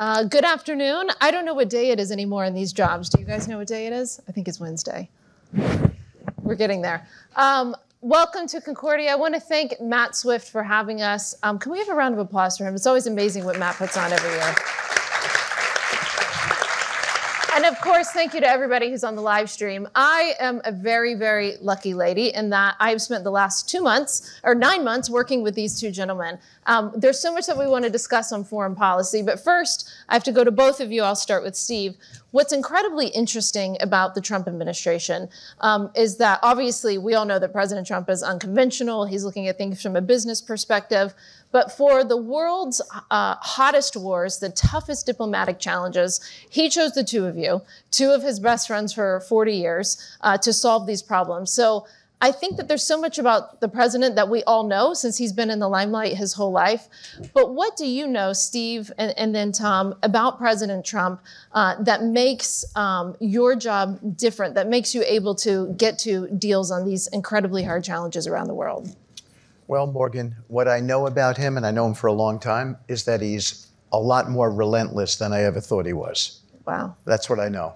Good afternoon. I don't know what day it is anymore in these jobs. Do you guys know what day it is? I think it's Wednesday. We're getting there. Welcome to Concordia. I want to thank Matt Swift for having us. Can we have a round of applause for him? It's always amazing what Matt puts on every year. And of course, thank you to everybody who's on the live stream. I am a very, very lucky lady in that I've spent the last 2 months or 9 months working with these two gentlemen. There's so much that we want to discuss on foreign policy, but first I have to go to both of you. I'll start with Steve. What's incredibly interesting about the Trump administration is that obviously we all know that President Trump is unconventional. He's looking at things from a business perspective. But for the world's hottest wars, the toughest diplomatic challenges, he chose the two of you, two of his best friends for 40 years, to solve these problems. So I think that there's so much about the president that we all know since he's been in the limelight his whole life. But what do you know, Steve, and then Tom, about President Trump that makes your job different, that makes you able to get to deals on these incredibly hard challenges around the world? Well, Morgan, what I know about him, and I know him for a long time, is that he's a lot more relentless than I ever thought he was. Wow. That's what I know.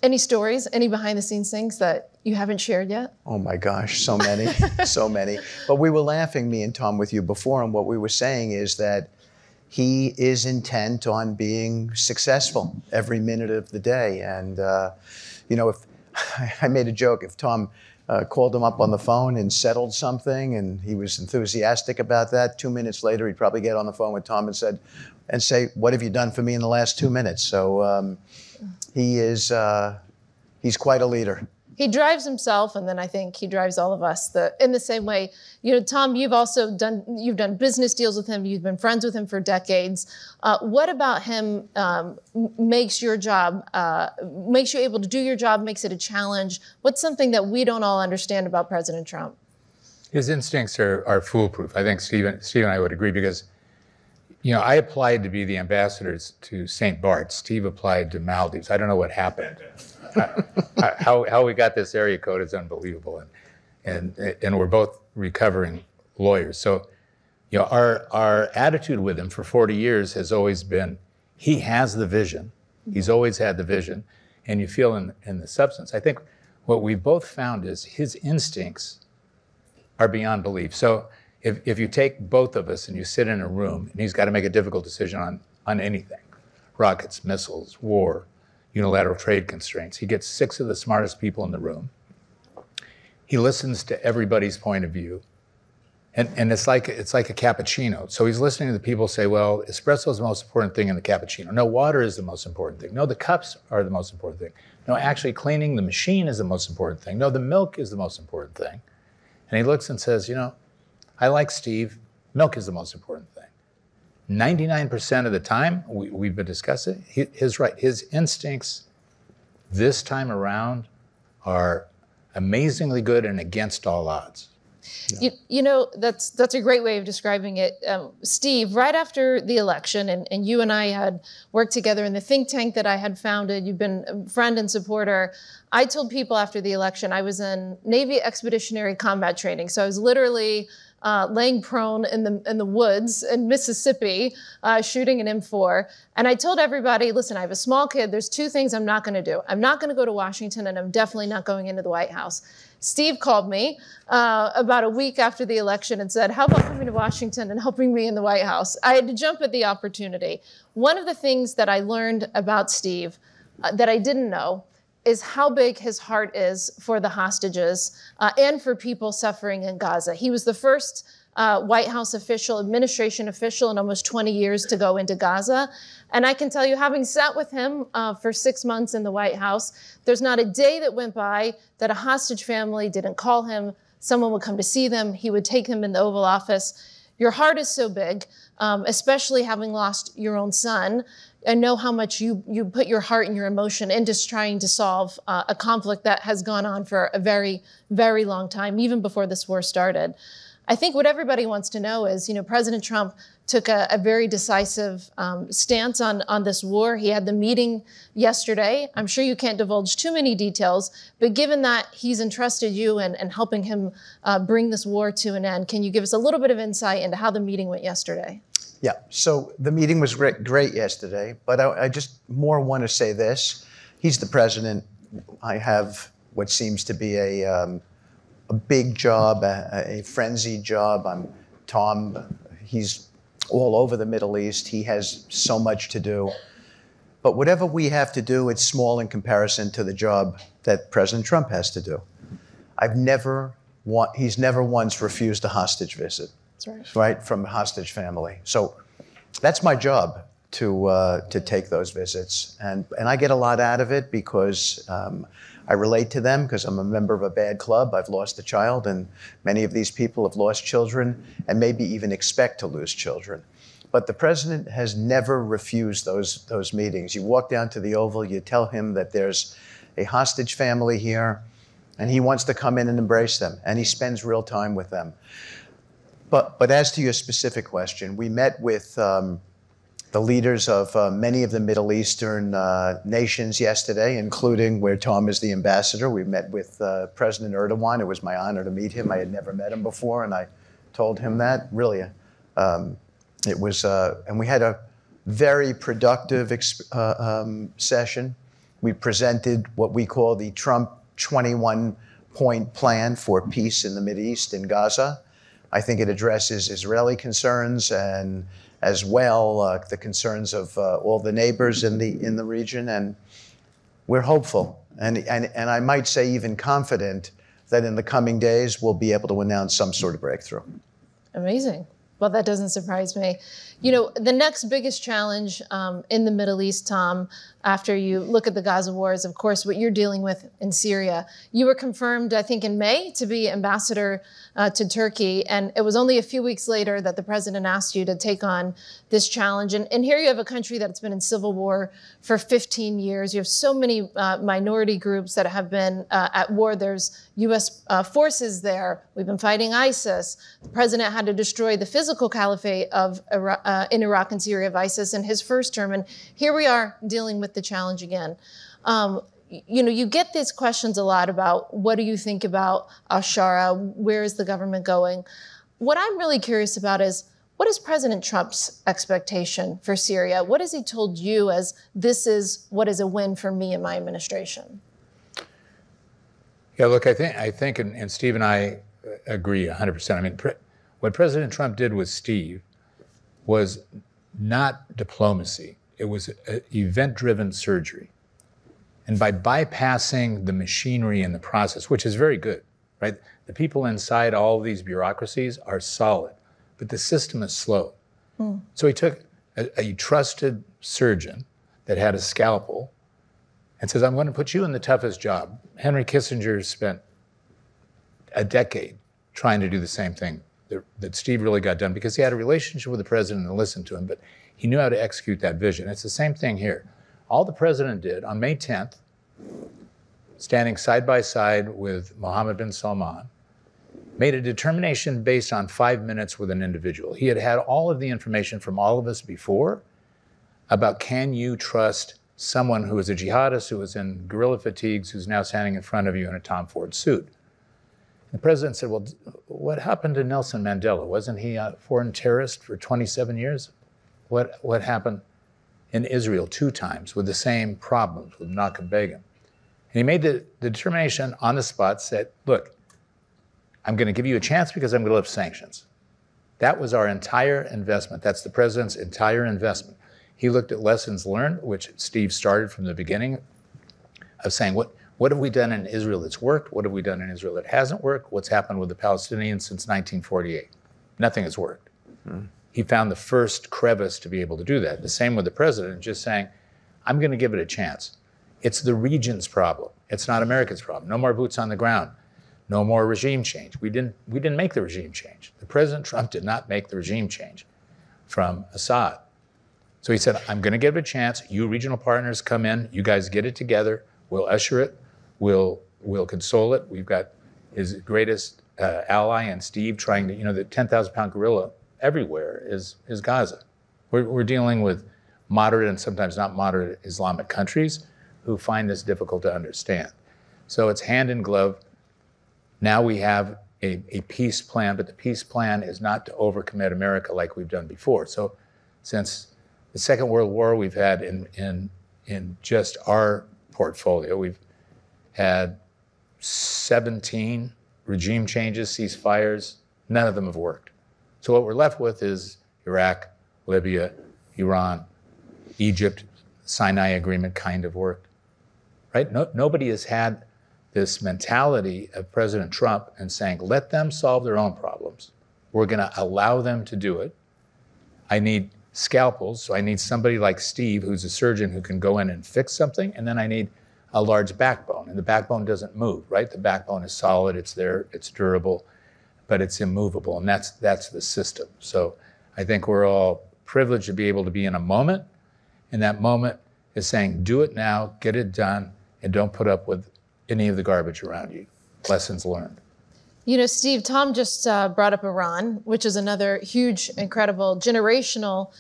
Any stories, any behind-the-scenes things that you haven't shared yet? Oh my gosh, so many, so many. But we were laughing, me and Tom, with you before, and what we were saying is that he is intent on being successful every minute of the day. And, you know, if I made a joke, if Tom called him up on the phone and settled something, and he was enthusiastic about that, 2 minutes later, he'd probably get on the phone with Tom and say, what have you done for me in the last 2 minutes? So he's quite a leader. He drives himself, and then I think he drives all of us in the same way. You know, Tom, you've done business deals with him. You've been friends with him for decades. What about him makes your job, makes you able to do your job, makes it a challenge? What's something that we don't all understand about President Trump? His instincts are foolproof. I think Steve and I would agree because, you know, I applied to be the ambassador to St. Bart's. Steve applied to Maldives. I don't know what happened. How we got this area code is unbelievable, and we're both recovering lawyers. So, you know, our attitude with him for 40 years has always been, he has the vision. He's always had the vision, and you feel in the substance. I think what we both found is his instincts are beyond belief. So if you take both of us and you sit in a room, and he's got to make a difficult decision on anything, rockets, missiles, war, unilateral trade constraints. He gets 6 of the smartest people in the room. He listens to everybody's point of view. And it's like a cappuccino. So he's listening to the people say, well, espresso is the most important thing in the cappuccino. No, water is the most important thing. No, the cups are the most important thing. No, actually cleaning the machine is the most important thing. No, the milk is the most important thing. And he looks and says, you know, I like Steve. Milk is the most important thing. 99% of the time, we've been discussing, his instincts this time around are amazingly good and against all odds. Yeah. You know, that's a great way of describing it. Steve, right after the election, and you and I had worked together in the think tank that I had founded, you've been a friend and supporter. I told people after the election, I was in Navy expeditionary combat training. So I was literally laying prone in the woods in Mississippi, shooting an M4. And I told everybody, listen, I have a small kid. There's 2 things I'm not going to do. I'm not going to go to Washington, and I'm definitely not going into the White House. Steve called me about a week after the election and said, how about coming to Washington and helping me in the White House? I had to jump at the opportunity. One of the things that I learned about Steve that I didn't know is how big his heart is for the hostages and for people suffering in Gaza. He was the first White House official, administration official in almost 20 years to go into Gaza. And I can tell you, having sat with him for 6 months in the White House, there's not a day that went by that a hostage family didn't call him. Someone would come to see them. He would take them in the Oval Office. Your heart is so big, especially having lost your own son, and know how much you put your heart and your emotion into trying to solve a conflict that has gone on for a very, very long time, even before this war started. I think what everybody wants to know is, you know, President Trump took a very decisive stance on this war. He had the meeting yesterday. I'm sure you can't divulge too many details, but given that he's entrusted you and helping him bring this war to an end, can you give us a little bit of insight into how the meeting went yesterday? Yeah, so the meeting was great yesterday, but I just more want to say this. He's the president. I have what seems to be a big job, a frenzied job. Tom, he's all over the Middle East. He has so much to do. But whatever we have to do, it's small in comparison to the job that President Trump has to do. He's never once refused a hostage visit. That's right, from a hostage family. So that's my job to take those visits, and I get a lot out of it because I relate to them because I'm a member of a bad club. I've lost a child, and many of these people have lost children and maybe even expect to lose children. But the president has never refused those meetings. You walk down to the Oval, you tell him that there's a hostage family here, and he wants to come in and embrace them, and he spends real time with them. But as to your specific question, we met with the leaders of many of the Middle Eastern nations yesterday, including where Tom is the ambassador. We met with President Erdogan. It was my honor to meet him. I had never met him before, and I told him that. Really, it was, and we had a very productive session. We presented what we call the Trump 21-point plan for peace in the Mideast in Gaza. I think it addresses Israeli concerns and as well the concerns of all the neighbors in the region, and we're hopeful and I might say even confident that in the coming days we'll be able to announce some sort of breakthrough. Amazing. Well, that doesn't surprise me. You know, the next biggest challenge in the Middle East, Tom, after you look at the Gaza war is, of course, what you're dealing with in Syria. You were confirmed, I think, in May to be ambassador to Turkey, and it was only a few weeks later that the president asked you to take on this challenge. And here you have a country that's been in civil war for 15 years. You have so many minority groups that have been at war. There's U.S. Forces there. We've been fighting ISIS. The president had to destroy the physical caliphate of in Iraq and Syria of ISIS in his first term. And here we are dealing with the challenge again. You know, you get these questions a lot about what do you think about al-Shara? Where is the government going? What I'm really curious about is, what is President Trump's expectation for Syria? What has he told you as this is what is a win for me and my administration? Yeah, look, I think, and Steve and I agree 100%. I mean, what President Trump did with Steve was not diplomacy. It was event-driven surgery. And by bypassing the machinery and the process, which is very good, right? The people inside all of these bureaucracies are solid, but the system is slow. So he took a trusted surgeon that had a scalpel and says, I'm going to put you in the toughest job. Henry Kissinger spent a decade trying to do the same thing that Steve really got done because he had a relationship with the president and listened to him, but he knew how to execute that vision. It's the same thing here. All the president did on May 10th, standing side by side with Mohammed bin Salman, made a determination based on 5 minutes with an individual. He had had all of the information from all of us before about can you trust someone who is a jihadist, who was in guerrilla fatigues, who's now standing in front of you in a Tom Ford suit. The president said, well, what happened to Nelson Mandela? Wasn't he a foreign terrorist for 27 years? What happened in Israel 2 times with the same problems with Menachem Begin? And he made the determination on the spot, said, look, I'm going to give you a chance because I'm going to lift sanctions. That was our entire investment. That's the president's entire investment. He looked at lessons learned, which Steve started from the beginning of saying, what have we done in Israel that's worked? What have we done in Israel that hasn't worked? What's happened with the Palestinians since 1948? Nothing has worked. He found the first crevice to be able to do that. The same with the president, just saying, I'm going to give it a chance. It's the region's problem. It's not America's problem. No more boots on the ground. No more regime change. We didn't make the regime change. The President Trump did not make the regime change from Assad. So he said, I'm going to give it a chance. You regional partners come in. You guys get it together. We'll usher it. We'll console it. We've got his greatest ally and Steve trying to, the 10,000-pound gorilla everywhere is Gaza. We're dealing with moderate and sometimes not moderate Islamic countries who find this difficult to understand. So it's hand in glove. Now we have a peace plan, but the peace plan is not to overcommit America like we've done before. So Since the Second World War, we've had in just our portfolio, we've had 17 regime changes, ceasefires. None of them have worked. So what we're left with is Iraq, Libya, Iran, Egypt. Sinai Agreement kind of worked, right? Nobody has had this mentality of President Trump and saying, let them solve their own problems. We're going to allow them to do it. I need scalpels, so I need somebody like Steve, who's a surgeon who can go in and fix something, and then I need a large backbone, and the backbone doesn't move, right? The backbone is solid, it's there, it's durable, but it's immovable, and that's the system. So I think we're all privileged to be able to be in a moment, and that moment is saying, do it now, get it done, and don't put up with any of the garbage around you. Lessons learned. You know, Steve, Tom just brought up Iran, which is another huge, incredible, generational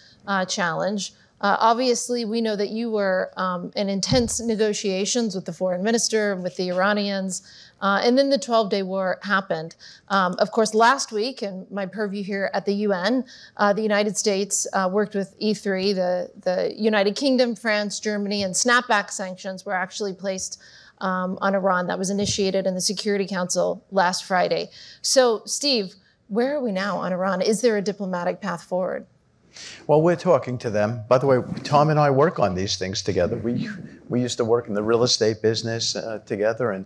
challenge. Obviously, we know that you were in intense negotiations with the foreign minister, with the Iranians, and then the 12-day war happened. Of course, last week, in my purview here at the UN, the United States worked with E3, the United Kingdom, France, Germany, and snapback sanctions were actually placed on Iran. That was initiated in the Security Council last Friday. So, Steve, where are we now on Iran? Is there a diplomatic path forward? Well, we're talking to them. By the way, Tom and I work on these things together. We used to work in the real estate business together. And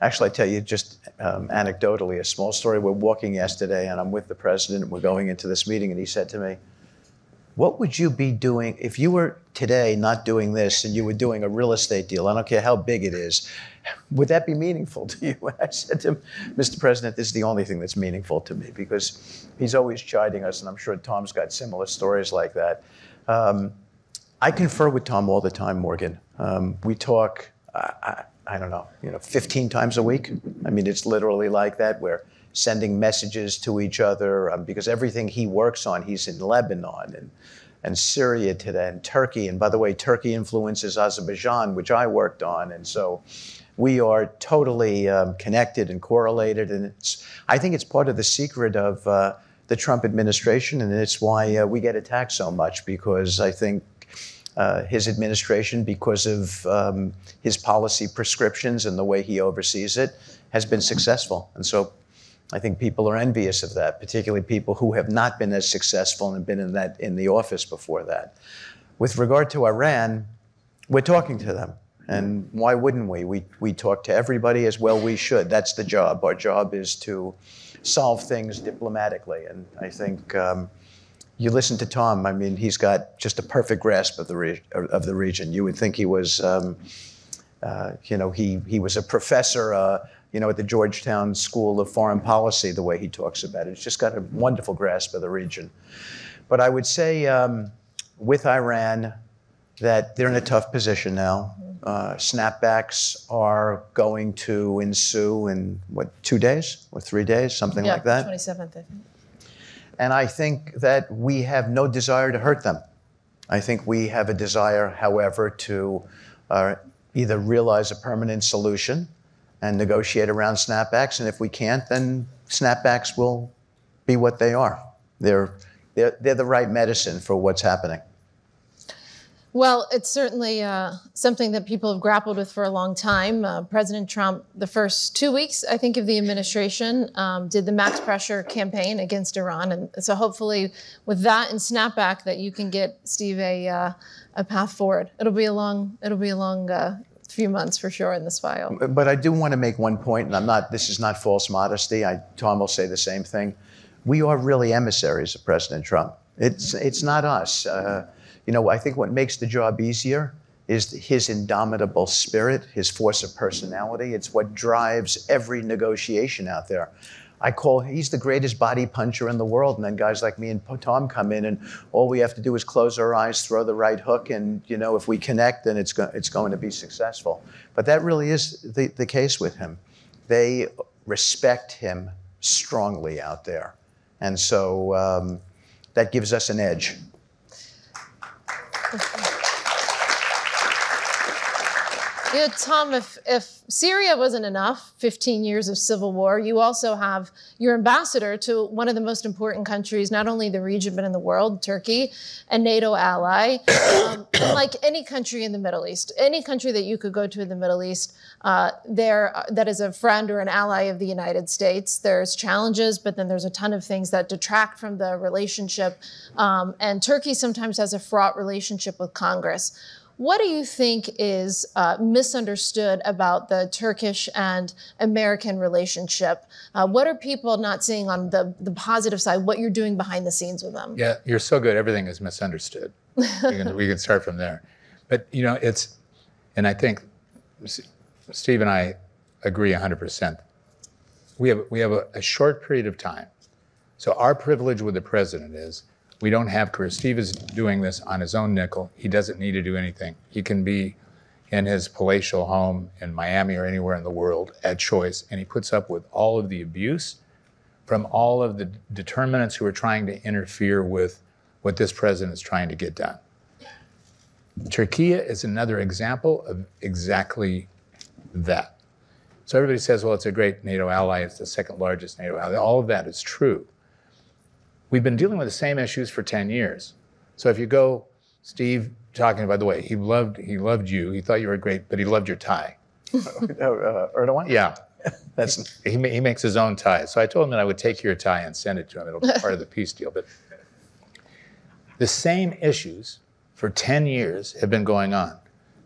actually, I tell you just anecdotally, a small story. We're walking yesterday, and I'm with the president, and we're going into this meeting, and he said to me, what would you be doing if you were today not doing this and you were doing a real estate deal? I don't care how big it is. Would that be meaningful to you? And I said to him, Mr. President, this is the only thing that's meaningful to me, because he's always chiding us, and I'm sure Tom's got similar stories like that. I confer with Tom all the time, Morgan. We talk, I don't know, 15 times a week. I mean, it's literally like that. We're sending messages to each other because everything he works on, he's in Lebanon and Syria today and Turkey. And by the way, Turkey influences Azerbaijan, which I worked on. And so we are totally connected and correlated. And I think it's part of the secret of the Trump administration. And it's why we get attacked so much, because I think his administration, because of his policy prescriptions and the way he oversees it, has been successful. And so I think people are envious of that, particularly people who have not been as successful and been in the office before that. With regard to Iran, we're talking to them. And why wouldn't we? We talk to everybody, as well we should. That's the job. Our job is to solve things diplomatically. And I think you listen to Tom, I mean, he's got just a perfect grasp of the region. You would think he was, he was a professor at the Georgetown School of Foreign Policy, the way he talks about it. He's just got a wonderful grasp of the region. But I would say with Iran that they're in a tough position now. Snapbacks are going to ensue in, 2 days or 3 days, something like that? Yeah, 27th, I think. And I think that we have no desire to hurt them. I think we have a desire, however, to either realize a permanent solution and negotiate around snapbacks. And if we can't, then snapbacks will be what they are. They're the right medicine for what's happening. Well, it's certainly something that people have grappled with for a long time. President Trump, the first 2 weeks, I think, of the administration, did the max pressure campaign against Iran. And so hopefully with that and snapback that you can get, Steve, a path forward. It'll be a long few months for sure in this file. But I do want to make one point, and this is not false modesty. Tom will say the same thing. We are really emissaries of President Trump. It's not us. I think what makes the job easier is his indomitable spirit, his force of personality. It's what drives every negotiation out there. He's the greatest body puncher in the world, and then guys like me and Tom come in, and all we have to do is close our eyes, throw the right hook, and if we connect, then it's going to be successful. But that really is the case with him. They respect him strongly out there, and so that gives us an edge. Tom, if Syria wasn't enough, 15 years of civil war, you also have your ambassador to one of the most important countries, not only the region, but in the world, Turkey, a NATO ally. Like any country in the Middle East, any country that you could go to in the Middle East, that is a friend or an ally of the United States. There's challenges, but then there's a ton of things that detract from the relationship. And Turkey sometimes has a fraught relationship with Congress. What do you think is misunderstood about the Turkish and American relationship? What are people not seeing on the positive side, what you're doing behind the scenes with them? Yeah, you're so good. Everything is misunderstood. We can start from there. But, you know, and I think Steve and I agree 100%. We have a short period of time. So our privilege with the president is we don't have career. Steve is doing this on his own nickel. He doesn't need to do anything. He can be in his palatial home in Miami or anywhere in the world at choice, and he puts up with all of the abuse from all of the determinants who are trying to interfere with what this president is trying to get done. Turkey is another example of exactly that. So everybody says, well, it's a great NATO ally. It's the second largest NATO ally. All of that is true. We've been dealing with the same issues for 10 years. So if you go, Steve, talking, by the way, he loved you. He thought you were great, but he loved your tie. Erdogan? Yeah. He makes his own tie. So I told him that I would take your tie and send it to him. It'll be part of the peace deal. But the same issues for 10 years have been going on.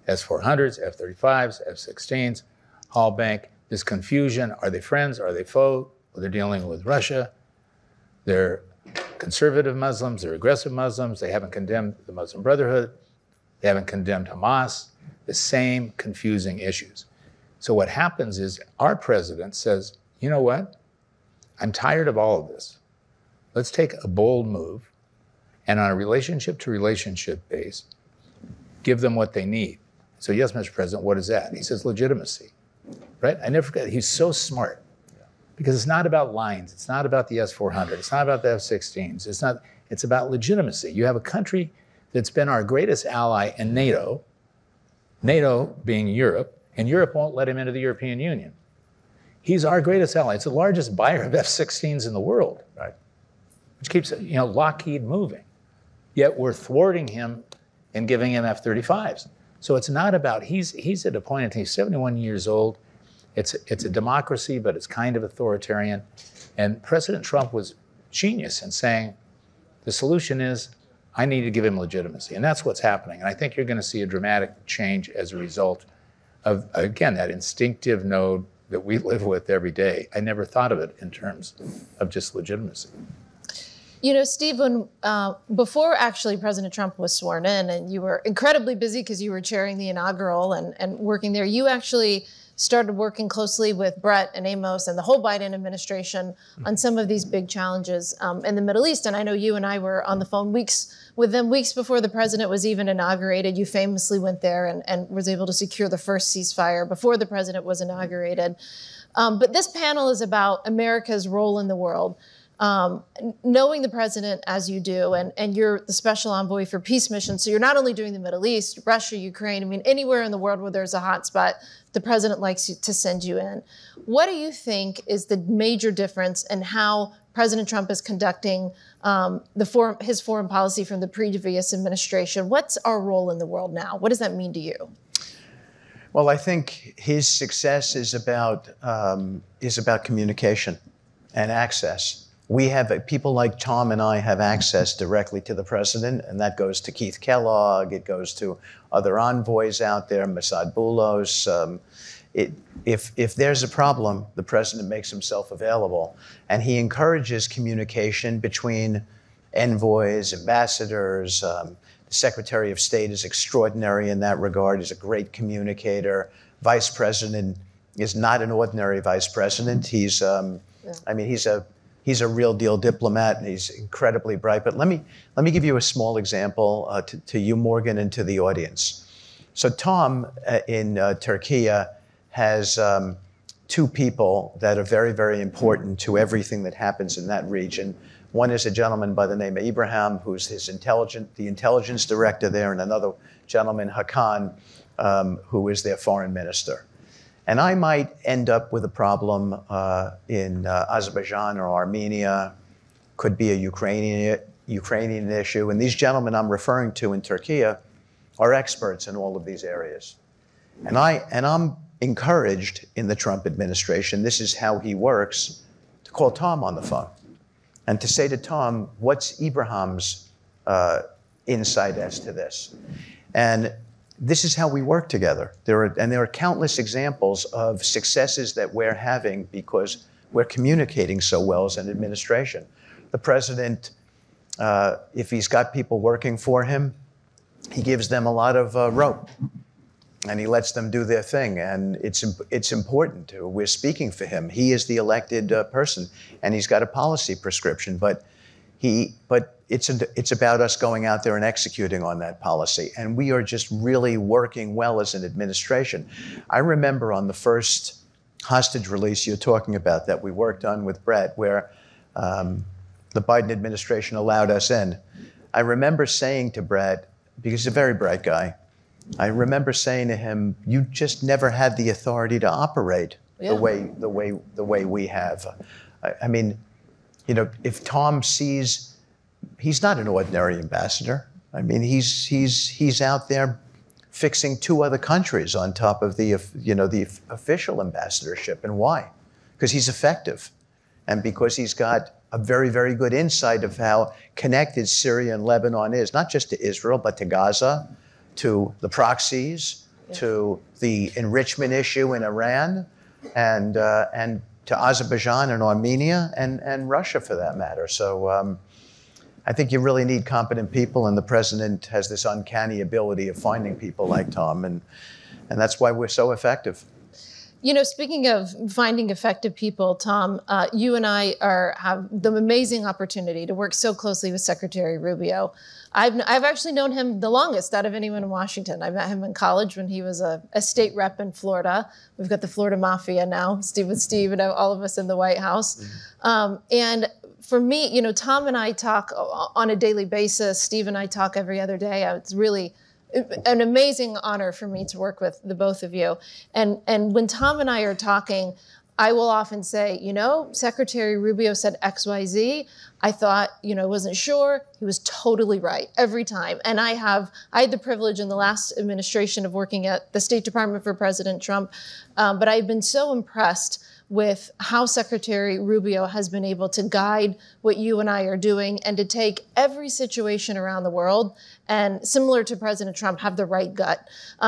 S-400s, F-35s, F-16s, Hall Bank, this confusion. Are they friends? Are they foe? Well, they're dealing with Russia. They're conservative Muslims, they're aggressive Muslims, they haven't condemned the Muslim Brotherhood, they haven't condemned Hamas, the same confusing issues. So what happens is our president says, you know what? I'm tired of all of this. Let's take a bold move and on a relationship to relationship base, give them what they need. So yes, Mr. President, what is that? He says legitimacy, right? I never forget, he's so smart. Because it's not about lines, it's not about the S-400, it's not about the F-16s, it's about legitimacy. You have a country that's been our greatest ally in NATO, NATO being Europe, and Europe won't let him into the European Union. He's our greatest ally. It's the largest buyer of F-16s in the world, right? Which keeps, you know, Lockheed moving. Yet we're thwarting him and giving him F-35s. So it's not about, he's at a point, I think he's 71 years old. It's a democracy, but it's kind of authoritarian. And President Trump was genius in saying, the solution is, I need to give him legitimacy. And that's what's happening. And I think you're going to see a dramatic change as a result of, again, that instinctive node that we live with every day. I never thought of it in terms of just legitimacy. You know, Steve, when, before actually President Trump was sworn in, and you were incredibly busy because you were chairing the inaugural and working there, you actually started working closely with Brett and Amos and the whole Biden administration on some of these big challenges in the Middle East. And I know you and I were on the phone with them weeks before the president was even inaugurated. You famously went there and was able to secure the first ceasefire before the president was inaugurated. But this panel is about America's role in the world. Knowing the president as you do, and you're the special envoy for peace missions, so you're not only doing the Middle East, Russia, Ukraine, I mean, anywhere in the world where there's a hot spot, the president likes to send you in. What do you think is the major difference in how President Trump is conducting his foreign policy from the previous administration? What's our role in the world now? What does that mean to you? Well, I think his success is about communication and access. We have people like Tom and I have access directly to the president, and that goes to Keith Kellogg. It goes to other envoys out there, Mossad Boulos. If there's a problem, the president makes himself available, and he encourages communication between envoys, ambassadors. The Secretary of State is extraordinary in that regard. He's a great communicator. Vice President is not an ordinary vice president. He's, I mean, he's a real deal diplomat, and he's incredibly bright. But let me give you a small example to you, Morgan, and to the audience. So Tom in Turkey has two people that are very, very important to everything that happens in that region. One is a gentleman by the name of Ibrahim, who's the intelligence director there, and another gentleman, Hakan, who is their foreign minister. And I might end up with a problem in Azerbaijan or Armenia, could be a Ukrainian issue. And these gentlemen I'm referring to in Turkey are experts in all of these areas. And I'm encouraged in the Trump administration, this is how he works, to call Tom on the phone and to say to Tom, what's Ibrahim's insight as to this? And this is how we work together. There are countless examples of successes that we're having because we're communicating so well as an administration. The president, if he's got people working for him, he gives them a lot of rope and he lets them do their thing. And it's important. We're speaking for him. He is the elected person and he's got a policy prescription, but it's about us going out there and executing on that policy. And we are just really working well as an administration. I remember on the first hostage release you're talking about that we worked on with Brett, where the Biden administration allowed us in. I remember saying to Brett, because he's a very bright guy, I remember saying to him, you just never had the authority to operate the way we have. I mean, you know, if Tom sees, he's not an ordinary ambassador. I mean, he's out there fixing 2 other countries on top of the official ambassadorship. And why? Because he's effective, and because he's got a very, very good insight of how connected Syria and Lebanon is, not just to Israel, but to Gaza, to the proxies, to the enrichment issue in Iran, and to Azerbaijan and Armenia and Russia for that matter. So I think you really need competent people, and the president has this uncanny ability of finding people like Tom, and that's why we're so effective. You know, speaking of finding effective people, Tom, you and I have the amazing opportunity to work so closely with Secretary Rubio. I've actually known him the longest out of anyone in Washington. I met him in college when he was a state rep in Florida. We've got the Florida Mafia now, Steve and all of us in the White House. And for me, you know, Tom and I talk on a daily basis. Steve and I talk every other day. It's really an amazing honor for me to work with the both of you. And when Tom and I are talking, I will often say, you know, Secretary Rubio said X, Y, Z. I thought, you know, wasn't sure. He was totally right every time. And I had the privilege in the last administration of working at the State Department for President Trump. But I've been so impressed with how Secretary Rubio has been able to guide what you and I are doing and to take every situation around the world and, similar to President Trump, have the right gut.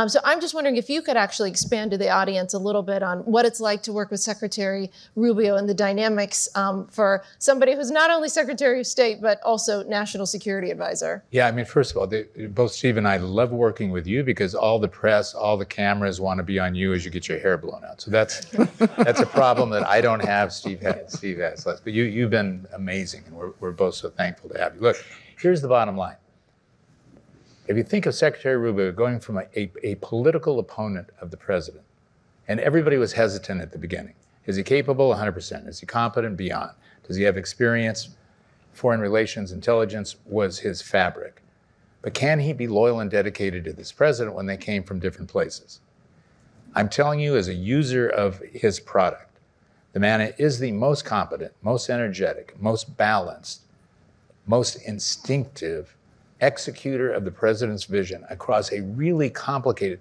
So I'm just wondering if you could actually expand to the audience a little bit on what it's like to work with Secretary Rubio and the dynamics for somebody who's not only Secretary of State, but also National Security Advisor. Yeah, I mean, first of all, both Steve and I love working with you because all the press, all the cameras want to be on you as you get your hair blown out. So that's a problem that I don't have. Steve has less. But you've been amazing, and we're both so thankful to have you. Look, here's the bottom line. If you think of Secretary Rubio going from a political opponent of the president, and everybody was hesitant at the beginning. Is he capable? 100%. Is he competent? Beyond. Does he have experience? Foreign relations, intelligence was his fabric. But can he be loyal and dedicated to this president when they came from different places? I'm telling you, as a user of his product, the man is the most competent, most energetic, most balanced, most instinctive executor of the president's vision across a really complicated,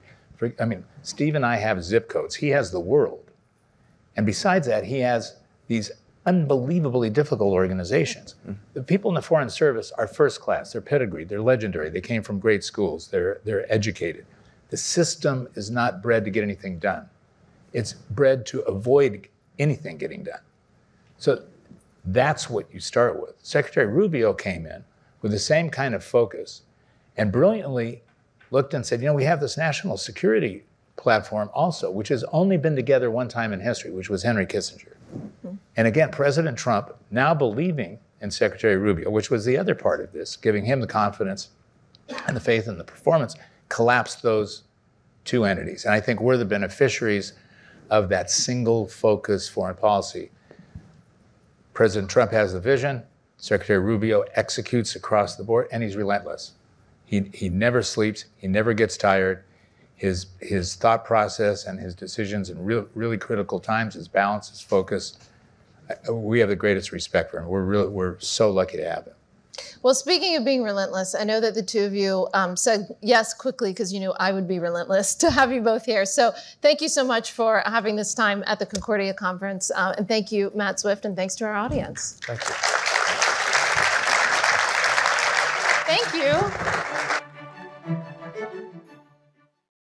I mean, Steve and I have zip codes. He has the world. And besides that, he has these unbelievably difficult organizations. The people in the Foreign Service are first class, they're pedigreed, they're legendary, they came from great schools, they're educated. The system is not bred to get anything done. It's bred to avoid anything getting done. So that's what you start with. Secretary Rubio came in with the same kind of focus and brilliantly looked and said, you know, we have this national security platform also, which has only been together one time in history, which was Henry Kissinger. And again, President Trump, now believing in Secretary Rubio, which was the other part of this, giving him the confidence and the faith and the performance, collapsed those two entities. And I think we're the beneficiaries of that single focus foreign policy. President Trump has the vision, Secretary Rubio executes across the board, and he's relentless. He never sleeps, he never gets tired. his thought process and his decisions in really critical times, his balance, his focus. We have the greatest respect for him. We're so lucky to have him. Well, speaking of being relentless, I know that the two of you said yes quickly because you knew I would be relentless to have you both here. So thank you so much for having this time at the Concordia conference. And thank you, Matt Swift, and thanks to our audience. Thank you. Thank you.